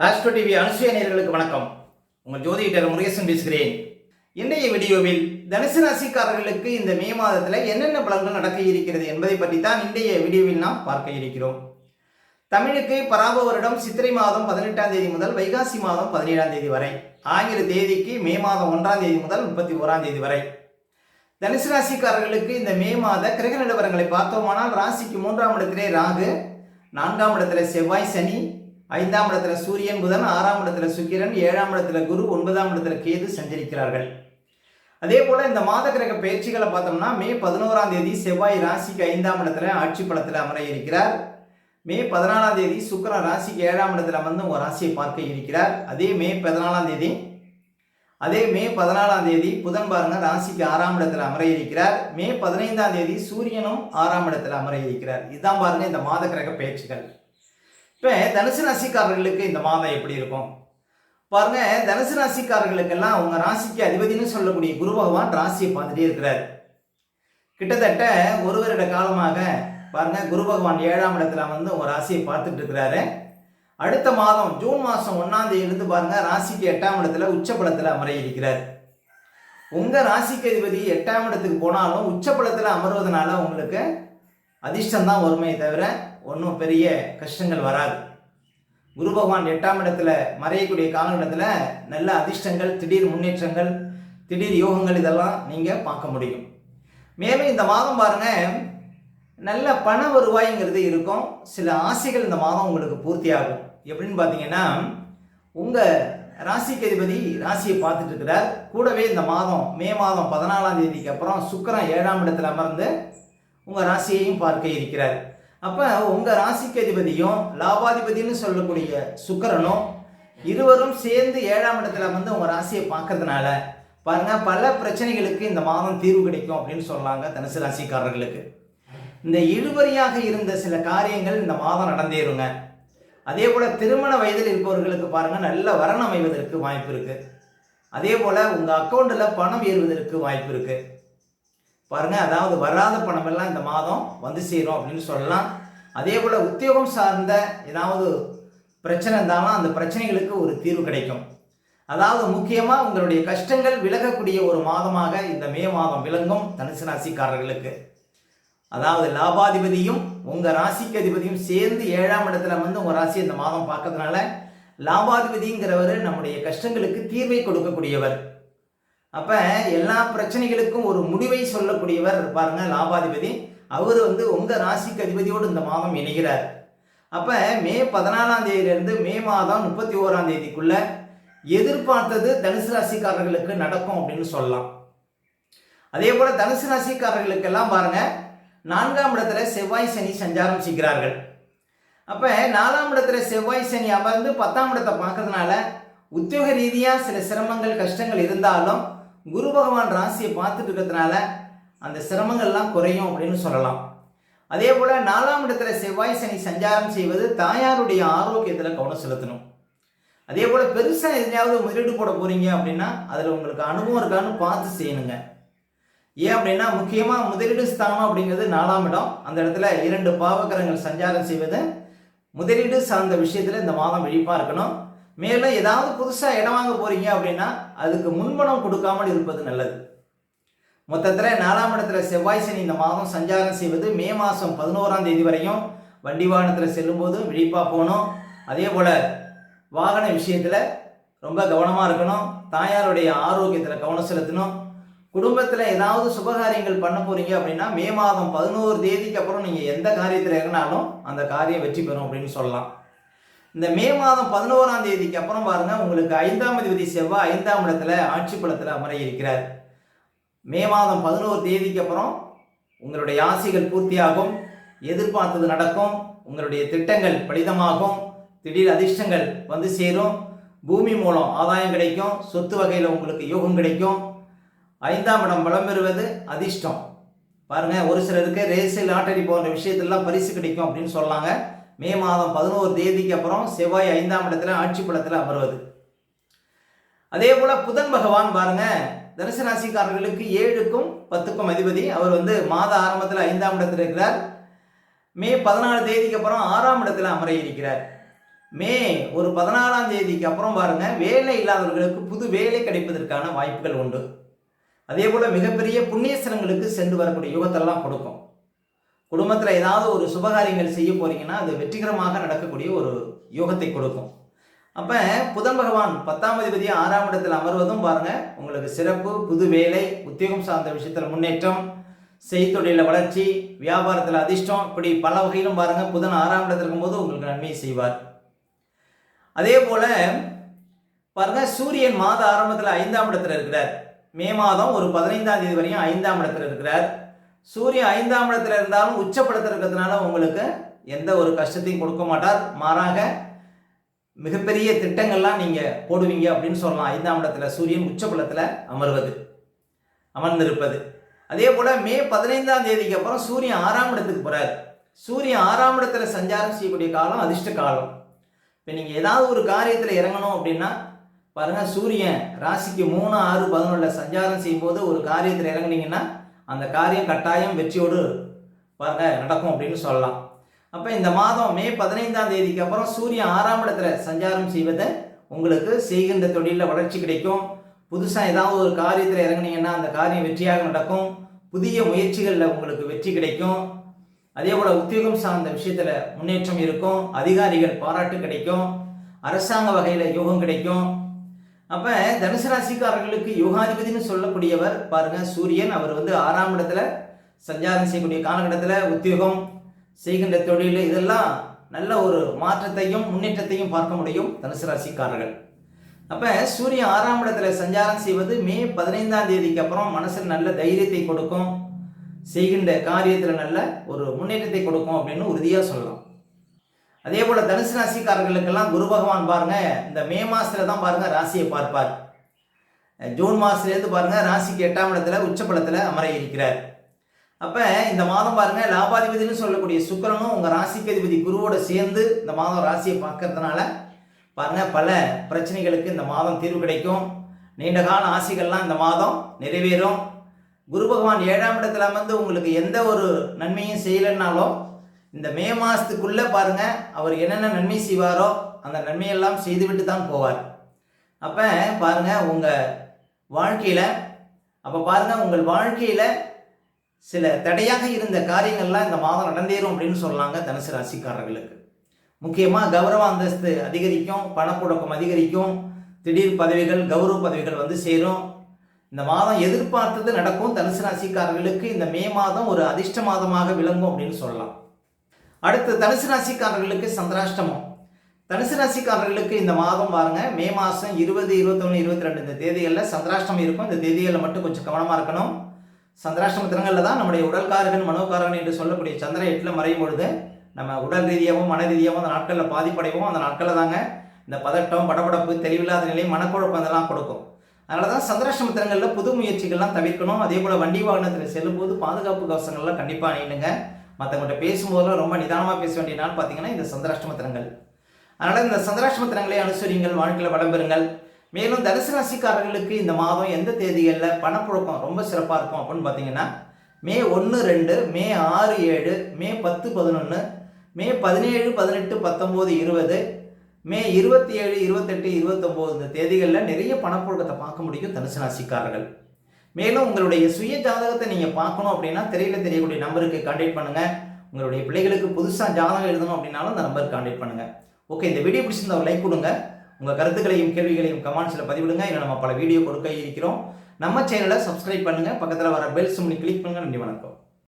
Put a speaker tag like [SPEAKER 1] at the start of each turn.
[SPEAKER 1] Astro TV அனுசூய நேயர்களுக்கு வணக்கம். உங்கள் ஜோதிடர் முருகேசன் பேசுகிறேன். இன்றைய வீடியோவில் தனுசு ராசிக்காரர்களுக்கு இந்த மே மாதத்தில் என்னென்ன பலன்கள் நடக்க இருக்கிறது என்பதை பற்றி தான் இன்றைய வீடியோவில் நாம் பார்க்க இருக்கிறோம். தமிழுக்கு பராப வருடம் சித்திரை மாதம் 18ஆம் தேதி முதல் வைகாசி மாதம் 17ஆம் தேதி வரை, ஆங்கில தேதிக்கு மே மாதம் 1ஆம் தேதி முதல் 31ஆம் தேதி வரை. தனுசு ராசிக்காரர்களுக்கு இந்த மே மாத கிரக நிலவரங்களை பார்த்தோமானால், ராசிக்கு 3ஆம் இடத்திலே ராகு, 4ஆம் இடத்துல செவ்வாய் சனி, 5ஆம் இடத்துல சூரியன் புதன், 6ஆம் இடத்துல சுக்கிரன், 7ஆம் இடத்துல குரு, 9ஆம் இடத்துல கேது சஞ்சரிக்கிறார்கள். அதே போல இந்த மாத கிரக பயிற்சிகளை பார்த்தோம்னா, மே 11ஆம் தேதி செவ்வாய் ராசிக்கு 5ஆம் இடத்துல ஆட்சி பலத்தில் அமர இருக்கிறார். மே 14ஆம் தேதி சுக்கிரன் ராசிக்கு 7ஆம் இடத்துல வந்து ஒரு ராசியை பார்க்க இருக்கிறார். அதே மே 14ஆம் தேதி புதன் பாருங்க ராசிக்கு 6ஆம் இடத்துல அமர இருக்கிறார். மே 15ஆம் தேதி சூரியனும் 6ஆம் இடத்துல அமர இருக்கிறார். இதுதான் பாருங்க இந்த மாத கிரக பயிற்சிகள். இப்போ தனுசு ராசிக்காரர்களுக்கு இந்த மாதம் எப்படி இருக்கும் பாருங்க. தனுசு ராசிக்காரர்களுக்கெல்லாம் உங்க ராசிக்கு அதிபதினு சொல்லக்கூடிய குரு பகவான் ராசியை பார்த்துட்டே இருக்கிறார். கிட்டத்தட்ட ஒரு வருட காலமாக பாருங்க குரு பகவான் 7ஆம் இடத்துல வந்து உங்க ராசியை பார்த்துட்டு இருக்கிறாரு. அடுத்த மாதம் ஜூன் மாதம் 1ஆம் தேதியிலிருந்து பாருங்க ராசிக்கு 8ஆம் இடத்துல உச்சபலத்தில் அமர இருக்கிறார். உங்க ராசிக்கு அதிபதி 8ஆம் இடத்துக்கு போனாலும் உச்சபலத்தில் அமர்வதனால உங்களுக்கு அதிர்ஷ்டம் தான் வருமே தவிர ஒன்றும் பெரிய கஷ்டங்கள் வராது. குரு பகவான் 8ஆம் இடத்துல மறையக்கூடிய காலகட்டத்தில் நல்ல அதிர்ஷ்டங்கள், திடீர் முன்னேற்றங்கள், திடீர் யோகங்கள் இதெல்லாம் நீங்கள் பார்க்க முடியும். மேலும் இந்த மாதம் பாருங்க நல்ல பண வருவாய்ங்கிறது இருக்கும். சில ஆசைகள் இந்த மாதம் உங்களுக்கு பூர்த்தி ஆகும். எப்படின்னு பார்த்தீங்கன்னா, உங்கள் ராசிக்கு அதிபதி ராசியை பார்த்துட்டு இருக்கிறார். கூடவே இந்த மாதம் மே மாதம் 14ஆம் தேதிக்கு அப்புறம் சுக்கிரன் 7ஆம் இடத்துல அமர்ந்து உங்கள் ராசியையும் பார்க்க இருக்கிறார். அப்போ உங்கள் ராசிக்கு அதிபதியும் லாபாதிபதினு சொல்லக்கூடிய சுக்கிரனும் இருவரும் சேர்ந்து 7ஆம் இடத்துல வந்து உங்கள் ராசியை பார்க்கறதுனால பாருங்க பல பிரச்சனைகளுக்கு இந்த மாதம் தீர்வு கிடைக்கும் அப்படின்னு சொல்லாங்க தனுசு ராசிக்காரர்களுக்கு. இந்த இழுபறியாக இருந்த சில காரியங்கள் இந்த மாதம் நடந்தேறுங்க. அதே போல திருமண வயதில் இருப்பவர்களுக்கு பாருங்க நல்ல வரன் அமைவதற்கு வாய்ப்பு இருக்கு. அதே போல உங்க அக்கௌண்ட்டில் பணம் ஏறுவதற்கு வாய்ப்பு இருக்கு பாருங்க. அதாவது வராத பணம் எல்லாம் இந்த மாதம் வந்து சேரும் அப்படின்னு சொல்லலாம். அதே போல உத்தியோகம் சார்ந்த ஏதாவது பிரச்சனை இருந்தாலும் அந்த பிரச்சனைகளுக்கு ஒரு தீர்வு கிடைக்கும். அதாவது முக்கியமா உங்களுடைய கஷ்டங்கள் விலகக்கூடிய ஒரு மாதமாக இந்த மே மாதம் விளங்கும் தனுசு ராசிக்காரர்களுக்கு. அதாவது லாபாதிபதியும் உங்க ராசிக்கு அதிபதியும் சேர்ந்து 7ஆம் இடத்துல வந்து உங்க ராசி இந்த மாதம் பார்க்கறதுனால லாபாதிபதிங்கிறவர் நம்முடைய கஷ்டங்களுக்கு தீர்வை கொடுக்கக்கூடியவர். அப்ப எல்லா பிரச்சனைகளுக்கும் ஒரு முடிவை சொல்லக்கூடியவர் பாருங்க லாபாதிபதி. அவர் வந்து உங்க ராசிக்கு அதிபதியோடு இந்த மாதம் இணைகிறார். அப்ப மே 14ஆம் தேதியிலிருந்து மே மாதம் 31ஆம் தேதிக்குள்ள எதிர்பார்த்தது தனுசு ராசிக்காரர்களுக்கு நடக்கும் அப்படின்னு சொல்லலாம். அதே போல தனுசு ராசிக்காரர்களுக்கெல்லாம் பாருங்க 4ஆம் இடத்துல செவ்வாய் சனி சஞ்சாரம் செய்கிறார்கள். அப்ப 4ஆம் இடத்துல செவ்வாய் சனி அமர்ந்து 10ஆம் இடத்தை பார்க்கறதுனால உத்தியோக ரீதியா சில சிரமங்கள் கஷ்டங்கள் இருந்தாலும் குரு பகவான் ராசியை பார்த்துட்டு இருக்கிறதுனால அந்த சிரமங்கள்லாம் குறையும் அப்படின்னு சொல்லலாம். அதே போல 4ஆம் இடத்துல செவ்வாய் சனி சஞ்சாரம் செய்வது தாயாருடைய ஆரோக்கியத்தில் கவனம் செலுத்தணும். அதே போல பெருசா எதுலையாவது முதலீடு போட போறீங்க அப்படின்னா அதுல உங்களுக்கு அனுபவம் இருக்கான்னு பார்த்து செய்யணுங்க. ஏன் அப்படின்னா முக்கியமா முதலீடு ஸ்தானம் அப்படிங்கிறது 4ஆம் இடம். அந்த இடத்துல 2 பாவக்கிரகங்கள் சஞ்சாரம் செய்வது முதலீடு சார்ந்த விஷயத்துல இந்த மாதம் விழிப்பா இருக்கணும். மேலும் ஏதாவது புதுசாக இடம் வாங்க போறீங்க அப்படின்னா அதுக்கு முன்பணம் கொடுக்காமல் இருப்பது நல்லது. மொத்தத்தில் 4ஆம் இடத்துல செவ்வாய் சனி இந்த மாதம் சஞ்சாரம் செய்வது மே மாதம் 11ஆம் தேதி வரையும் வண்டி வாகனத்தில் செல்லும்போது விழிப்பாக போகணும். அதே போல் வாகன விஷயத்தில் ரொம்ப கவனமாக இருக்கணும். தாயாருடைய ஆரோக்கியத்தில் கவனம் செலுத்தணும். குடும்பத்தில் ஏதாவது சுபகாரியங்கள் பண்ண போறீங்க அப்படின்னா மே மாதம் 11 தேதிக்கு அப்புறம் நீங்கள் எந்த காரியத்தில் இறங்கினாலும் அந்த காரியம் வெற்றி பெறும் அப்படின்னு சொல்லலாம். இந்த மே மாதம் 11ஆம் தேதிக்கு அப்புறம் பாருங்க உங்களுக்கு 5ஆம் அதிபதி செவ்வாய் 5ஆம் இடத்துல ஆட்சி பலத்தில் அமர இருக்கிறார். மே மாதம் 11 தேதிக்கு அப்புறம் உங்களுடைய ஆசைகள் பூர்த்தியாகும், எதிர்பார்த்தது நடக்கும், உங்களுடைய திட்டங்கள் பலிதமாகும், திடீர் அதிர்ஷ்டங்கள் வந்து சேரும், பூமி மூலம் ஆதாயம் கிடைக்கும், சொத்து வகையில் உங்களுக்கு யோகம் கிடைக்கும். 5ஆம் இடம் பலம் பெறுவது அதிர்ஷ்டம் பாருங்க. ஒரு சிலருக்கு ரேஸ் லாட்டரி போன்ற விஷயத்திலாம் பரிசு கிடைக்கும் அப்படின்னு சொல்லாங்க. மே மாதம் 11 தேதிக்கு அப்புறம் செவ்வாய் 5ஆம் இடத்துல ஆட்சி பலத்தில் அமர்வது. அதே போல புதன் பகவான் பாருங்க தனுசு ராசிக்காரர்களுக்கு 7க்கும் 10க்கும் அதிபதி. அவர் வந்து மாத ஆரம்பத்தில் 5ஆம் இடத்துல இருக்கிறார். மே 14 தேதிக்கு அப்புறம் 6ஆம் இடத்துல அமர இருக்கிறார். மே ஒரு 14ஆம் தேதிக்கு அப்புறம் பாருங்க வேலை இல்லாதவர்களுக்கு புது வேலை கிடைப்பதற்கான வாய்ப்புகள் உண்டு. அதே போல மிகப்பெரிய புண்ணியஸ்தலங்களுக்கு சென்று வரக்கூடிய யுகத்தெல்லாம் கொடுக்கும். குடும்பத்தில் ஏதாவது ஒரு சுபகாரியங்கள் செய்ய போறீங்கன்னா அது வெற்றிகரமாக நடக்கக்கூடிய ஒரு யோகத்தை கொடுக்கும். அப்போ புதன் பகவான் 10ஆம் அதிபதி 6ஆம் இடத்தில் அமர்வதும் பாருங்க உங்களுக்கு சிறப்பு, புது வேலை, உத்தியோகம் சார்ந்த விஷயத்தில் முன்னேற்றம், செய்தொழில வளர்ச்சி, வியாபாரத்தில் அதிர்ஷ்டம், இப்படி பல வகையிலும் பாருங்க புதன் 6ஆம் இடத்தில் இருக்கும்போது உங்களுக்கு நன்மையை செய்வார். அதே போல பாருங்க சூரியன் மாத ஆரம்பத்தில் 5ஆம் இடத்துல இருக்கிறார். மே மாதம் ஒரு 15ஆம் தேதி வரையும் 5ஆம் இடத்துல இருக்கிறார். சூரியன் 5ஆம் இடத்துல இருந்தாலும் உச்சப்படத்தில் இருக்கிறதுனால உங்களுக்கு எந்த ஒரு கஷ்டத்தையும் கொடுக்க மாட்டார். மாறாக மிகப்பெரிய திட்டங்கள்லாம் நீங்கள் போடுவீங்க அப்படின்னு சொல்லலாம். 5ஆம் இடத்துல சூரியன் உச்சபலத்தில் அமர்ந்திருப்பது. அதே போல் மே 15ஆம் தேதிக்கு அப்புறம் சூரியன் 6ஆம் இடத்துக்கு போகிறார். சூரியன் 6ஆம் இடத்துல சஞ்சாரம் செய்யக்கூடிய காலம் அதிர்ஷ்ட காலம். இப்போ நீங்கள் ஏதாவது ஒரு காரியத்தில் இறங்கணும் அப்படின்னா பாருங்கள், சூரியன் ராசிக்கு 3, 6, 11 சஞ்சாரம் செய்யும்போது ஒரு காரியத்தில் இறங்குனீங்கன்னா அந்த காரியம் கட்டாயம் வெற்றியோடு பாருங்க நடக்கும் அப்படின்னு சொல்லலாம். அப்போ இந்த மாதம் மே 15ஆம் தேதிக்கு அப்புறம் சூரியன் 6ஆம் இடத்துல சஞ்சாரம் செய்வதை உங்களுக்கு செய்கின்ற தொழிலில் வளர்ச்சி கிடைக்கும். புதுசாக ஏதாவது ஒரு காரியத்தில் இறங்குனீங்கன்னா அந்த காரியம் வெற்றியாக நடக்கும். புதிய முயற்சிகளில் உங்களுக்கு வெற்றி கிடைக்கும். அதே போல் உத்தியோகம் சார்ந்த விஷயத்தில் முன்னேற்றம் இருக்கும். அதிகாரிகள் பாராட்டு கிடைக்கும். அரசாங்க வகையில் யோகம் கிடைக்கும். அப்போ தனுசு ராசிக்காரர்களுக்கு யோகாதிபதினு சொல்லக்கூடியவர் பாருங்க சூரியன். அவர் 6ஆம் இடத்துல சஞ்சாரம் செய்யக்கூடிய காலகட்டத்தில் உத்தியோகம், செய்கின்ற தொழில், இதெல்லாம் நல்ல ஒரு மாற்றத்தையும் முன்னேற்றத்தையும் பார்க்க முடியும் தனுசு ராசிக்காரர்கள். அப்போ சூரியன் 6ஆம் இடத்துல சஞ்சாரம் செய்வது மே 15ஆம் தேதிக்கு அப்புறம் மனசில் நல்ல தைரியத்தை கொடுக்கும். செய்கின்ற காரியத்தில் நல்ல ஒரு முன்னேற்றத்தை கொடுக்கும் அப்படின்னு உறுதியாக சொல்லலாம். அதே போல் தனுசு ராசிக்காரர்களுக்கெல்லாம் குரு பகவான் பாருங்க இந்த மே மாதத்தில் தான் பாருங்க ராசியை பார்ப்பார். ஜூன் மாதத்துலேருந்து பாருங்க ராசிக்கு 8ஆம் இடத்துல உச்சபலத்தில் அமர இருக்கிறார். அப்போ இந்த மாதம் பாருங்க லாபாதிபதினு சொல்லக்கூடிய சுக்கிரனும் உங்கள் ராசிக்கு அதிபதி குருவோட சேர்ந்து இந்த மாதம் ராசியை பார்க்கறதுனால பாருங்க பல பிரச்சனைகளுக்கு இந்த மாதம் தீர்வு கிடைக்கும். நீண்டகால ஆசைகள்லாம் இந்த மாதம் நிறைவேறும். குரு பகவான் 7ஆம் இடத்துல அமர்ந்து உங்களுக்கு எந்த ஒரு நன்மையும் செய்யலைன்னாலும் இந்த மே மாதத்துக்குள்ளே பாருங்க அவர் என்னென்ன நன்மை செய்வாரோ அந்த நன்மையெல்லாம் செய்துவிட்டு தான் போவார். அப்போ பாருங்க உங்கள் வாழ்க்கையில் உங்கள் வாழ்க்கையில் சில தடையாக இருந்த காரியங்கள்லாம் இந்த மாதம் நடந்தேறும் அப்படின்னு சொல்லலாங்க தனுசு ராசிக்காரர்களுக்கு. முக்கியமாக கௌரவ அந்தஸ்து அதிகரிக்கும், பணப்புழக்கம் அதிகரிக்கும், திடீர் பதவிகள், கௌரவ பதவிகள் சேரும். இந்த மாதம் எதிர்பார்த்தது நடக்கும். தனுசு ராசிக்காரர்களுக்கு இந்த மே மாதம் ஒரு அதிர்ஷ்ட மாதமாக விளங்கும் அப்படின்னு சொல்லலாம். அடுத்து தனுசு ராசிக்காரர்களுக்கு சந்திராஷ்டமம். தனுசு ராசிக்காரர்களுக்கு இந்த மாதம் பாருங்க மே மாதம் 20, 21, 22 இந்த தேதிகளில் சந்திராஷ்டமம் இருக்கும். இந்த தேதிகளில் மட்டும் கொஞ்சம் கவனமாக இருக்கணும். சந்திராஷ்டம தினங்களில் தான் நம்முடைய உடல்காரகன் மனோகாரகன் என்று சொல்லக்கூடிய சந்திரன் 8ல் மறையும் பொழுது நம்ம உடல் ரீதியாகவும் மன ரீதியாகவும் அந்த நாட்களில் பாதிப்படைவோம். அந்த நாட்களில் தாங்க இந்த பதட்டம், படபடப்பு, தெளிவில்லாத நிலை, மனக்குழப்பம் இதெல்லாம் கொடுக்கும். அதனால தான் சந்திராஷ்டம தினங்களில் புது முயற்சிகள்லாம் தவிர்க்கணும். அதே போல் வண்டி வாகனத்தில் செல்லும்போது பாதுகாப்பு கவசங்கள்லாம் கண்டிப்பாக அணியுங்க. மற்றவங்கள்ட்ட பேசும்போதெல்லாம் ரொம்ப நிதானமாக பேச வேண்டிய நாள் பார்த்தீங்கன்னா இந்த சந்திராஷ்டம தினங்கள். அதனால் இந்த சந்திராஷ்டம தினங்களை அனுசரிங்கள், வாழ்க்கையில் வளம் பெறுங்கள். மேலும் தனுசு ராசிக்காரர்களுக்கு இந்த மாதம் எந்த தேதிகளில் பணப்புழக்கம் ரொம்ப சிறப்பாக இருக்கும் அப்படின்னு பார்த்தீங்கன்னா மே 1, 2, மே 6, 7, மே 10, 11, மே 17, 18, 19, 20, மே 27, 28, 29 இந்த தேதிகளில் நிறைய பணப்புழக்கத்தை பார்க்க முடியும் தனுசு ராசிக்காரர்கள். மேலும் உங்களுடைய சுய ஜாதகத்தை நீங்கள் பார்க்கணும் அப்படின்னா திரையில் தெரியக்கூடிய நம்பருக்கு கான்டாக்ட் பண்ணுங்கள். உங்களுடைய பிள்ளைகளுக்கு புதுசாக ஜாதகம் எழுதணும் அப்படின்னாலும் அந்த நம்பருக்கு கான்டாக்ட் பண்ணுங்கள். ஓகே, இந்த வீடியோ பிடிச்சிருந்தா ஒரு லைக் கொடுங்க. உங்கள் கருத்துக்களையும் கேள்விகளையும் கமெண்ட்ஸில் பதிவிடுங்க. இன்னும் நம்ம பல வீடியோ கொடுக்க இருக்கிறோம். நம்ம சேனலை சப்ஸ்கிரைப் பண்ணுங்கள். பக்கத்தில் வர பெல் சிம்னி கிளிக் பண்ணுங்கள். நன்றி, வணக்கம்.